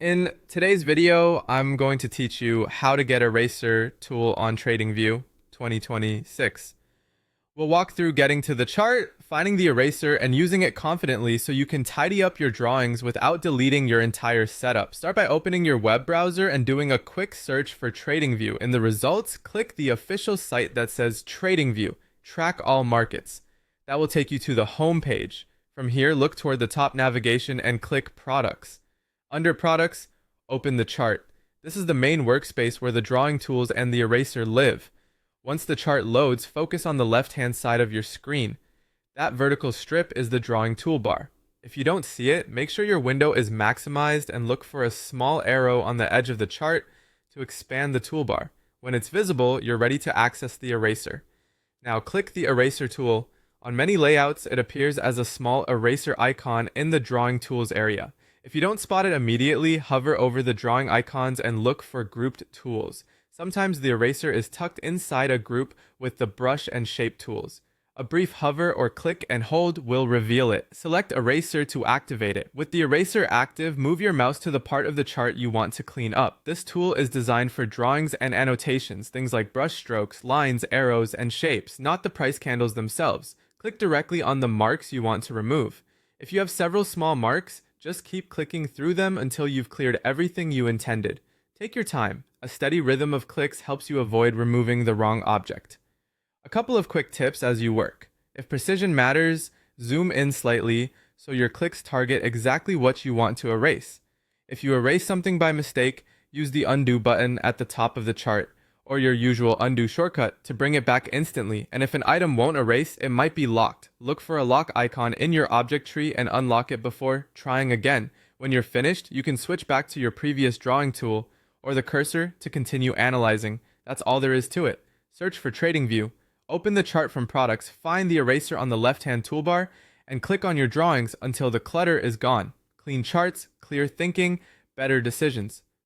In today's video, I'm going to teach you how to get Eraser tool on TradingView 2026. We'll walk through getting to the chart, finding the eraser, and using it confidently so you can tidy up your drawings without deleting your entire setup. Start by opening your web browser and doing a quick search for TradingView. In the results, click the official site that says TradingView, Track All Markets. That will take you to the home page. From here, look toward the top navigation and click Products. Under Products, open the chart. This is the main workspace where the drawing tools and the eraser live. Once the chart loads, focus on the left-hand side of your screen. That vertical strip is the drawing toolbar. If you don't see it, make sure your window is maximized and look for a small arrow on the edge of the chart to expand the toolbar. When it's visible, you're ready to access the eraser. Now click the eraser tool. On many layouts, it appears as a small eraser icon in the drawing tools area. If you don't spot it immediately, hover over the drawing icons and look for grouped tools. Sometimes the eraser is tucked inside a group with the brush and shape tools. A brief hover or click and hold will reveal it. Select Eraser to activate it. With the eraser active, move your mouse to the part of the chart you want to clean up. This tool is designed for drawings and annotations, things like brush strokes, lines, arrows, and shapes, not the price candles themselves. Click directly on the marks you want to remove. If you have several small marks, just keep clicking through them until you've cleared everything you intended. Take your time. A steady rhythm of clicks helps you avoid removing the wrong object. A couple of quick tips as you work. If precision matters, zoom in slightly so your clicks target exactly what you want to erase. If you erase something by mistake, use the undo button at the top of the chart, or your usual undo shortcut to bring it back instantly. And if an item won't erase, it might be locked. Look for a lock icon in your object tree and unlock it before trying again. When you're finished, you can switch back to your previous drawing tool or the cursor to continue analyzing. That's all there is to it. Search for TradingView. Open the chart from Products, find the eraser on the left-hand toolbar, and click on your drawings until the clutter is gone. Clean charts, clear thinking, better decisions.